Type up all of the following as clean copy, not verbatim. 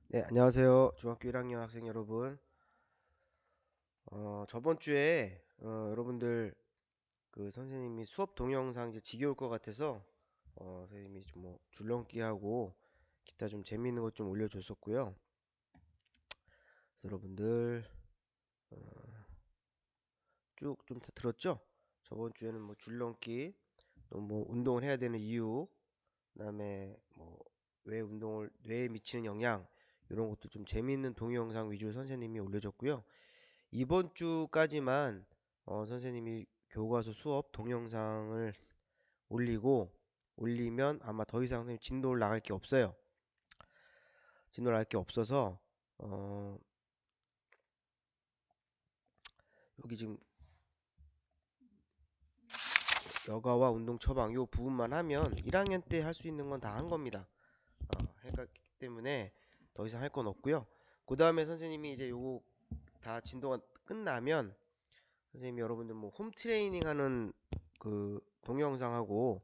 네, 안녕하세요. 중학교 1학년 학생 여러분. 저번 주에 여러분들 그 선생님이 수업 동영상 이제 지겨울 것 같아서 선생님이 좀 뭐 줄넘기하고 기타 좀 재미있는 것 좀 올려줬었고요. 그래서 여러분들 쭉 좀 다 들었죠? 저번 주에는 뭐 줄넘기, 또 뭐 운동을 해야 되는 이유, 그다음에 뭐 왜 운동을 뇌에 미치는 영향 이런 것도 좀 재미있는 동영상 위주로 선생님이 올려줬고요. 이번 주까지만 선생님이 교과서 수업 동영상을 올리면 아마 더 이상 선생님 진도를 나갈 게 없어요. 진도를 나갈 게 없어서 어, 여기 지금 여가와 운동 처방 요 부분만 하면 1학년 때 할 수 있는 건 다 한 겁니다. 해갔기 때문에 더 이상 할 건 없고요. 그 다음에 선생님이 이제 요거 다 진도가 끝나면 선생님이 여러분들 뭐 홈 트레이닝 하는 그 동영상하고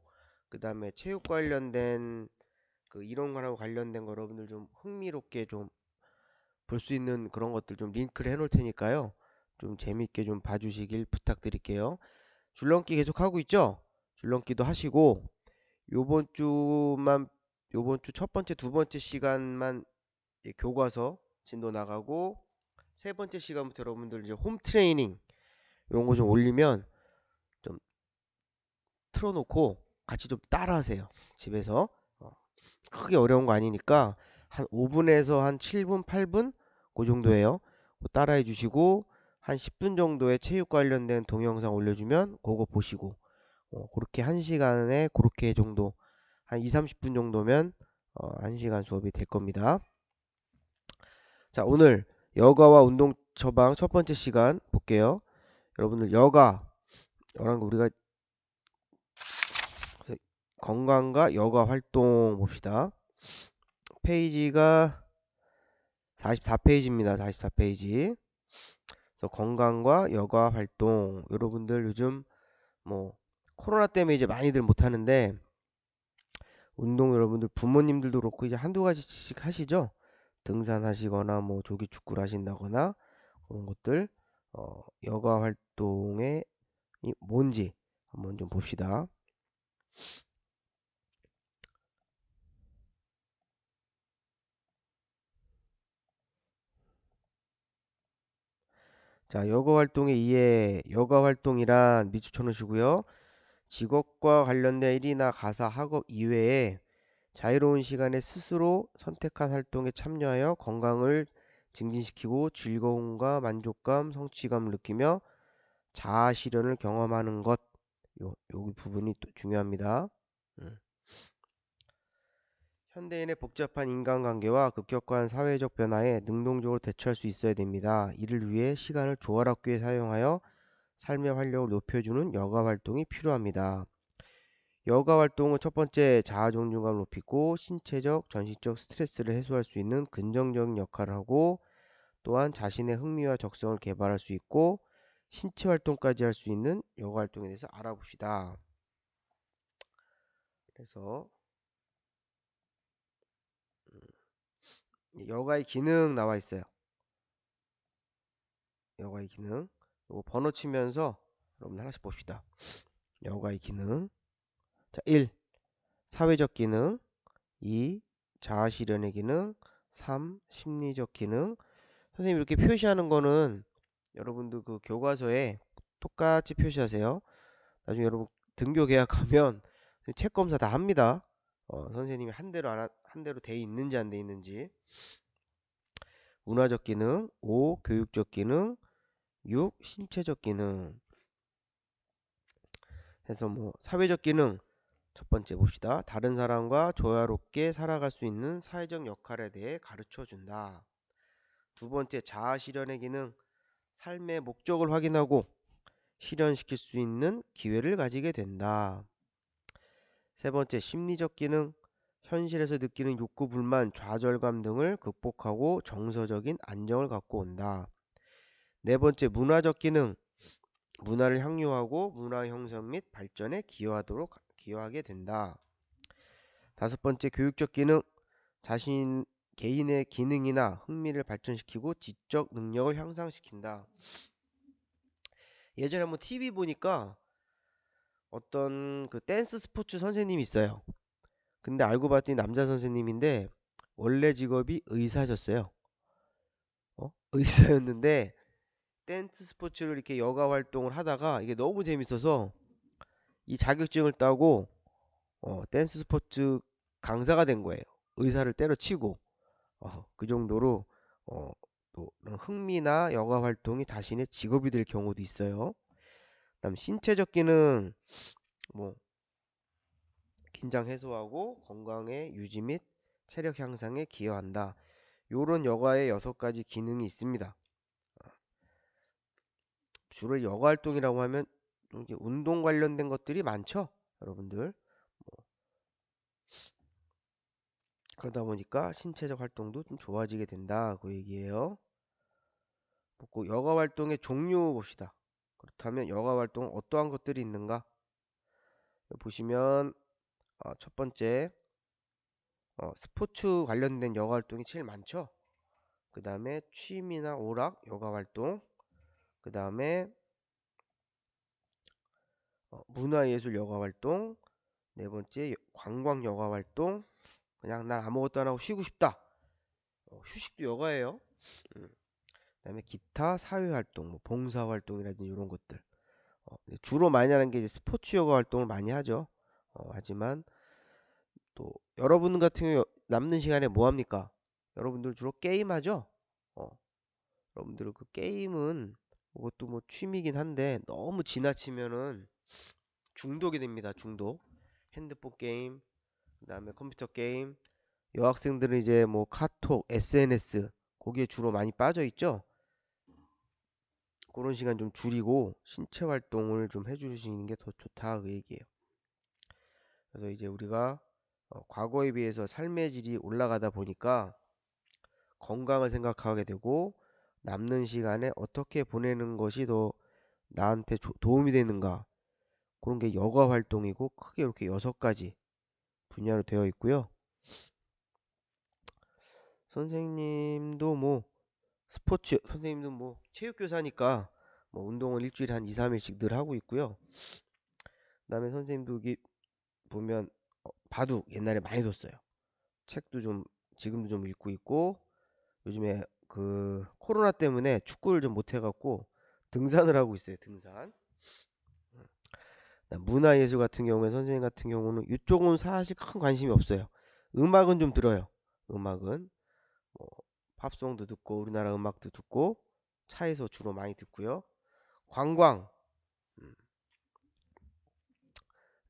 그 다음에 체육 관련된 그 이론하고 관련된 거 여러분들 좀 흥미롭게 좀 볼 수 있는 그런 것들 좀 링크를 해놓을 테니까요. 좀 재밌게 좀 봐주시길 부탁드릴게요. 줄넘기 계속 하고 있죠? 줄넘기도 하시고 요번 주만 요번 주 첫 번째, 두 번째 시간만 교과서 진도 나가고 세 번째 시간부터 여러분들 이제 홈 트레이닝 이런 거 좀 올리면 좀 틀어놓고 같이 좀 따라하세요. 집에서 어, 크게 어려운 거 아니니까 한 5분에서 한 7분, 8분 그 정도예요. 그거 따라해 주시고 한 10분 정도의 체육 관련된 동영상 올려주면 그거 보시고 그렇게 1시간에 그렇게 정도 한 2, 30분 정도면 1시간 수업이 될 겁니다. 자, 오늘 여가와 운동 처방 첫 번째 시간 볼게요. 여러분들 여가라는 거 우리가 건강과 여가 활동 봅시다. 페이지가 44페이지입니다. 44페이지. 그래서 건강과 여가 활동. 여러분들 요즘 뭐 코로나 때문에 이제 많이들 못 하는데 운동 여러분들 부모님들도 그렇고 이제 한두 가지씩 하시죠? 등산하시거나 뭐 조기 축구를 하신다거나 그런 것들 여가 활동에 뭔지 한번 좀 봅시다. 자, 여가 활동의 이해, 여가 활동이란 밑줄 쳐놓으시고요. 직업과 관련된 일이나 가사, 학업 이외에 자유로운 시간에 스스로 선택한 활동에 참여하여 건강을 증진시키고 즐거움과 만족감, 성취감을 느끼며 자아 실현을 경험하는 것. 요 부분이 또 중요합니다. 음. 현대인의 복잡한 인간관계와 급격한 사회적 변화에 능동적으로 대처할 수 있어야 됩니다. 이를 위해 시간을 조화롭게 사용하여 삶의 활력을 높여주는 여가 활동이 필요합니다. 여가 활동은 첫 번째 자아 존중감을 높이고 신체적, 전시적 스트레스를 해소할 수 있는 긍정적인 역할을 하고 또한 자신의 흥미와 적성을 개발할 수 있고 신체 활동까지 할 수 있는 여가 활동에 대해서 알아봅시다. 그래서 여가의 기능 나와 있어요. 여가의 기능. 이거 번호 치면서 여러분 하나씩 봅시다. 여가의 기능. 자, 1. 사회적 기능. 2. 자아 실현의 기능. 3. 심리적 기능. 선생님 이렇게 표시하는 거는 여러분들 그 교과서에 똑같이 표시하세요. 나중에 여러분 등교 계약하면 책 검사 다 합니다. 선생님이 한 대로 한 대로 돼 있는지 안 돼 있는지. 문화적 기능, 5. 교육적 기능, 6. 신체적 기능. 해서 뭐 사회적 기능 첫 번째 봅시다. 다른 사람과 조화롭게 살아갈 수 있는 사회적 역할에 대해 가르쳐 준다. 두 번째 자아 실현의 기능, 삶의 목적을 확인하고 실현시킬 수 있는 기회를 가지게 된다. 세 번째, 심리적 기능, 현실에서 느끼는 욕구, 불만, 좌절감 등을 극복하고 정서적인 안정을 갖고 온다. 네 번째, 문화적 기능, 문화를 향유하고 문화 형성 및 발전에 기여하게 된다. 다섯 번째, 교육적 기능, 개인의 기능이나 흥미를 발전시키고 지적 능력을 향상시킨다. 예전에 한번 TV 보니까 어떤 그 댄스 스포츠 선생님이 있어요. 근데 알고 봤더니 남자 선생님인데 원래 직업이 의사셨어요. 의사였는데 댄스 스포츠를 이렇게 여가 활동을 하다가 이게 너무 재밌어서 이 자격증을 따고 댄스 스포츠 강사가 된 거예요. 의사를 때려치고 그 정도로 또 그런 흥미나 여가 활동이 자신의 직업이 될 경우도 있어요. 그다음 신체적 기능 뭐 긴장 해소하고 건강의 유지 및 체력 향상에 기여한다. 요런 여가의 6가지 기능이 있습니다. 주로 여가 활동이라고 하면 좀 이제 운동 관련된 것들이 많죠, 여러분들. 뭐 그러다 보니까 신체적 활동도 좀 좋아지게 된다, 그 얘기예요. 그 여가 활동의 종류 봅시다. 그렇다면 여가 활동 어떠한 것들이 있는가? 보시면 첫 번째 스포츠 관련된 여가 활동이 제일 많죠. 그 다음에 취미나 오락 여가 활동, 그 다음에 문화예술 여가 활동, 네 번째 관광 여가 활동, 그냥 난 아무것도 안 하고 쉬고 싶다. 휴식도 여가예요. 음. 그다음에 기타 사회 활동, 뭐 봉사 활동이라든지 이런 것들. 주로 많이 하는 게 이제 스포츠 여가 활동을 많이 하죠. 하지만 또 여러분 같은 경우 남는 시간에 뭐 합니까? 여러분들 주로 게임 하죠? 어, 여러분들 그 게임은 그것도 뭐 취미긴 한데 너무 지나치면은 중독이 됩니다. 중독. 핸드폰 게임, 그다음에 컴퓨터 게임. 여학생들은 이제 뭐 카톡, SNS 거기에 주로 많이 빠져 있죠. 그런 시간 좀 줄이고 신체 활동을 좀 해주시는 게 더 좋다 그 얘기예요. 그래서 이제 우리가 과거에 비해서 삶의 질이 올라가다 보니까 건강을 생각하게 되고 남는 시간에 어떻게 보내는 것이 더 나한테 도움이 되는가 그런 게 여가 활동이고 크게 이렇게 6가지 분야로 되어 있고요. 선생님도 뭐 스포츠 선생님도 뭐 체육교사니까 뭐 운동을 일주일에 한 2, 3일씩 늘 하고 있고요. 그다음에 선생님도 여기 보면 바둑 옛날에 많이 뒀어요. 책도 좀 지금도 좀 읽고 있고 요즘에 그 코로나 때문에 축구를 좀 못 해갖고 등산을 하고 있어요. 등산. 문화예술 같은 경우에 선생님 같은 경우는 이쪽은 사실 큰 관심이 없어요. 음악은 좀 들어요. 음악은 뭐 팝송도 듣고 우리나라 음악도 듣고 차에서 주로 많이 듣고요. 관광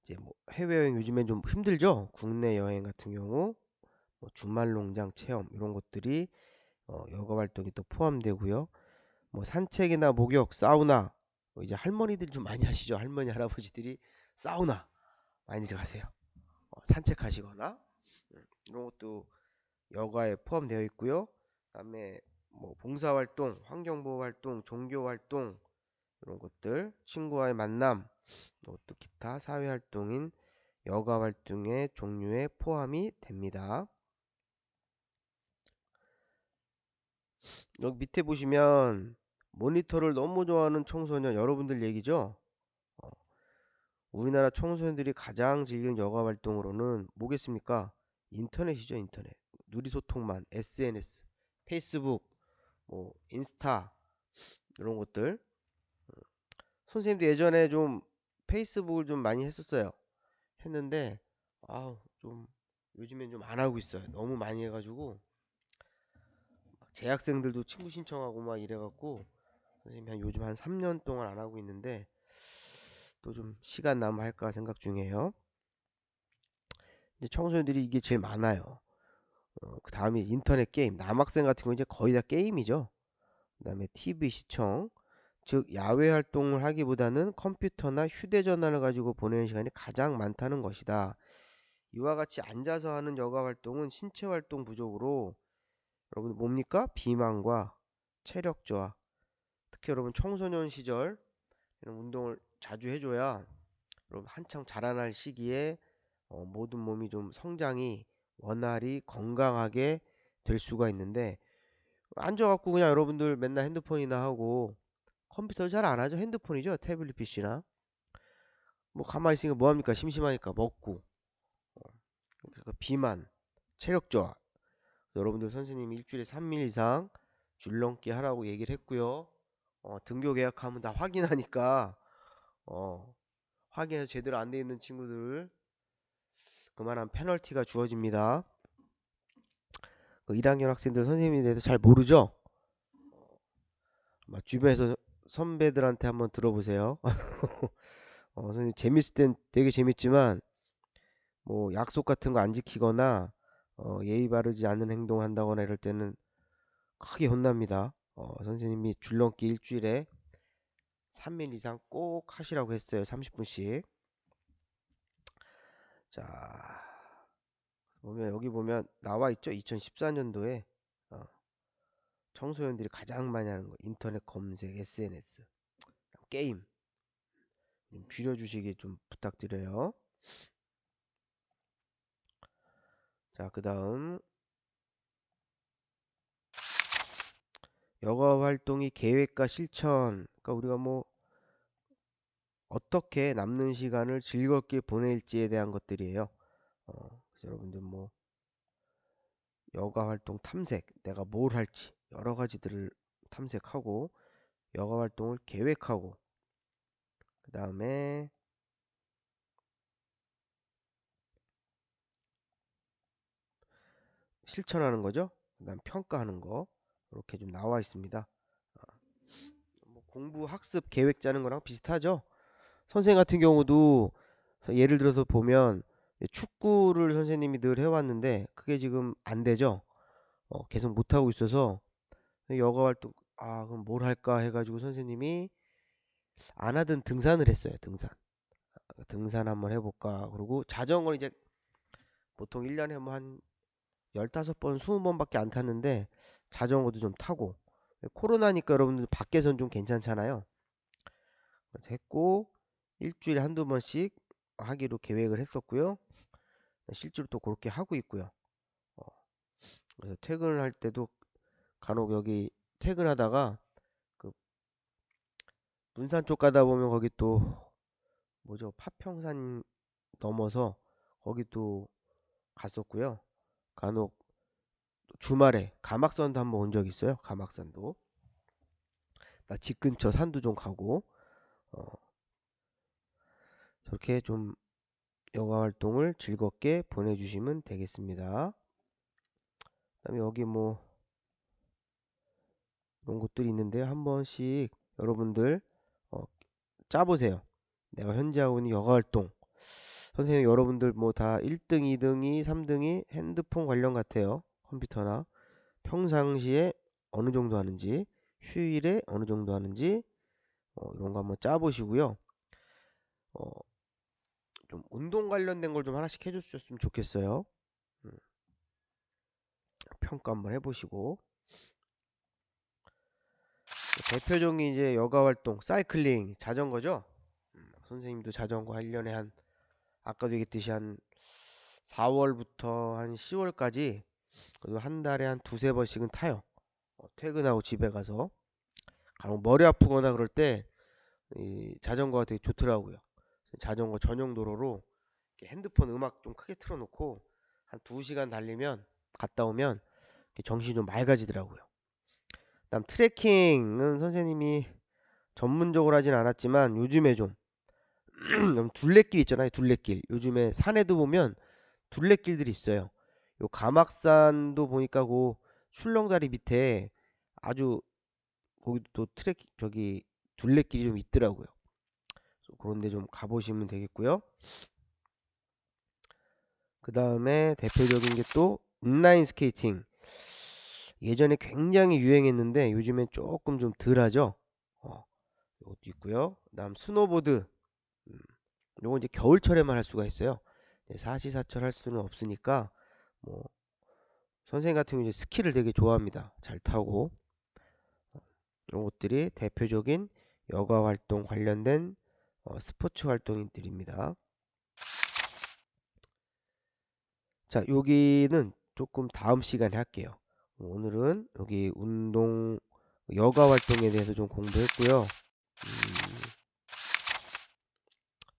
이제 뭐 해외여행 요즘엔 좀 힘들죠. 국내 여행 같은 경우 뭐 주말 농장 체험 이런 것들이 여가 활동이 또 포함되고요. 뭐 산책이나 목욕, 사우나 이제 할머니들이 좀 많이 하시죠. 할머니 할아버지들이 사우나 많이 들어가세요. 산책하시거나 이런 것도 여가에 포함되어 있고요. 그다음에 뭐 봉사활동, 환경보호활동, 종교활동 이런 것들, 친구와의 만남, 또 기타 사회활동인 여가활동의 종류에 포함이 됩니다. 여기 밑에 보시면 모니터를 너무 좋아하는 청소년 여러분들 얘기죠. 어, 우리나라 청소년들이 가장 즐기는 여가 활동으로는 뭐겠습니까? 인터넷이죠, 인터넷. 누리소통만, SNS, 페이스북, 뭐 인스타 이런 것들. 선생님도 예전에 좀 페이스북을 좀 많이 했었어요. 했는데 좀 요즘엔 좀 안 하고 있어요. 너무 많이 해가지고 재학생들도 친구 신청하고 막 이래갖고 선생님이 요즘 한 3년 동안 안 하고 있는데 또 좀 시간 남아 할까 생각 중이에요. 이제 청소년들이 이게 제일 많아요. 그 다음에 인터넷 게임. 남학생 같은 경우 이제 거의 다 게임이죠. 그 다음에 TV 시청. 즉 야외 활동을 하기보다는 컴퓨터나 휴대전화를 가지고 보내는 시간이 가장 많다는 것이다. 이와 같이 앉아서 하는 여가 활동은 신체 활동 부족으로 여러분 뭡니까? 비만과 체력 저하. 특히 여러분 청소년 시절 이런 운동을 자주 해줘야 여러분 한창 자라날 시기에 모든 몸이 좀 성장이 원활히 건강하게 될 수가 있는데, 앉아갖고 그냥 여러분들 맨날 핸드폰이나 하고, 컴퓨터 잘 안 하죠? 핸드폰이죠? 태블릿 PC나. 뭐 가만히 있으니까 뭐합니까? 심심하니까 먹고, 비만, 체력 저하. 여러분들 선생님이 일주일에 3일 이상 줄넘기 하라고 얘기를 했고요. 등교 계약하면 다 확인하니까, 어, 확인해서 제대로 안 돼 있는 친구들 그만한 페널티가 주어집니다. 1학년 학생들 선생님에 대해서 잘 모르죠? 주변에서 선배들한테 한번 들어보세요. 선생님 재밌을 땐 되게 재밌지만 뭐 약속 같은 거 안 지키거나 예의 바르지 않은 행동을 한다거나 이럴 때는 크게 혼납니다. 선생님이 줄넘기 일주일에 3일 이상 꼭 하시라고 했어요. 30분씩. 자, 보면 여기 보면 나와 있죠? 2014년도에 청소년들이 가장 많이 하는 거 인터넷 검색, SNS, 게임 좀 줄여주시기 좀 부탁드려요. 자, 그 다음 여가 활동이 계획과 실천. 그러니까 우리가 뭐 어떻게 남는 시간을 즐겁게 보낼지에 대한 것들이에요. 그래서 여러분들 뭐 여가 활동 탐색, 내가 뭘 할지 여러 가지들을 탐색하고 여가 활동을 계획하고 그 다음에 실천하는 거죠. 그 다음 평가하는 거 이렇게 좀 나와 있습니다. 뭐 공부 학습 계획 짜는 거랑 비슷하죠. 선생님 같은 경우도 예를 들어서 보면 축구를 선생님이 늘 해왔는데 그게 지금 안 되죠. 계속 못 하고 있어서 여가 활동 그럼 뭘 할까 해가지고 선생님이 안 하던 등산을 했어요. 등산 한번 해볼까. 그리고 자전거를 이제 보통 1년에 뭐 한 15번, 20번밖에 안 탔는데 자전거도 좀 타고 코로나니까 여러분들 밖에선 좀 괜찮잖아요. 그래서 했고 일주일에 한두 번씩 하기로 계획을 했었고요. 실제로 또 그렇게 하고 있고요. 어, 그래서 퇴근을 할 때도 간혹 여기 퇴근하다가 그 문산 쪽 가다 보면 거기 또 뭐죠? 파평산 넘어서 거기 또 갔었고요. 간혹 주말에 가막산도 한번 온 적 있어요. 가막산도. 나 집 근처 산도 좀 가고 어, 저렇게 좀 여가 활동을 즐겁게 보내주시면 되겠습니다. 그다음에 여기 뭐 이런 것들이 있는데요. 한 번씩 여러분들 어, 짜보세요. 내가 현재 하고 있는 여가 활동. 선생님 여러분들 뭐 다 1등, 2등이, 3등이 핸드폰 관련 같아요. 컴퓨터나 평상시에 어느 정도 하는지, 휴일에 어느 정도 하는지 이런 거 한번 짜보시고요. 어, 좀 운동 관련된 걸 좀 하나씩 해주셨으면 좋겠어요. 음, 평가 한번 해보시고 대표적인 이제 여가 활동, 사이클링, 자전거죠. 선생님도 자전거 1년에 한 아까도 얘기했듯이 한 4월부터 한 10월까지 그래도 한 달에 한 두세 번씩은 타요. 퇴근하고 집에 가서 간혹 머리 아프거나 그럴 때 이 자전거가 되게 좋더라고요. 자전거 전용 도로로 이렇게 핸드폰 음악 좀 크게 틀어놓고 한 2시간 달리면 갔다 오면 정신이 좀 맑아지더라고요. 그다음 트레킹은 선생님이 전문적으로 하진 않았지만 요즘에 좀 둘레길 있잖아요. 둘레길. 요즘에 산에도 보면 둘레길들이 있어요. 요 가막산도 보니까 그 출렁다리 밑에 아주 거기도 또 트랙 저기 둘레길이 좀 있더라고요. 그런데 좀 가보시면 되겠고요. 그 다음에 대표적인 게 또 인라인 스케이팅. 예전에 굉장히 유행했는데 요즘엔 조금 좀 덜하죠. 이것도 있고요. 그다음 스노보드. 음, 요거 이제 겨울철에만 할 수가 있어요. 사시사철 할 수는 없으니까 뭐 선생님 같은 경우 이제 스키를 되게 좋아합니다. 잘 타고 이런 것들이 대표적인 여가 활동 관련된 스포츠 활동들입니다. 자, 여기는 조금 다음 시간에 할게요. 오늘은 여기 운동 여가 활동에 대해서 좀 공부했고요.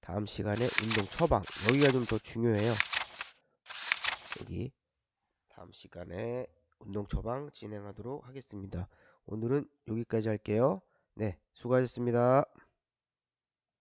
다음 시간에 운동 처방 여기가 좀 더 중요해요. 여기 다음 시간에 운동 처방 진행하도록 하겠습니다. 오늘은 여기까지 할게요. 네, 수고하셨습니다.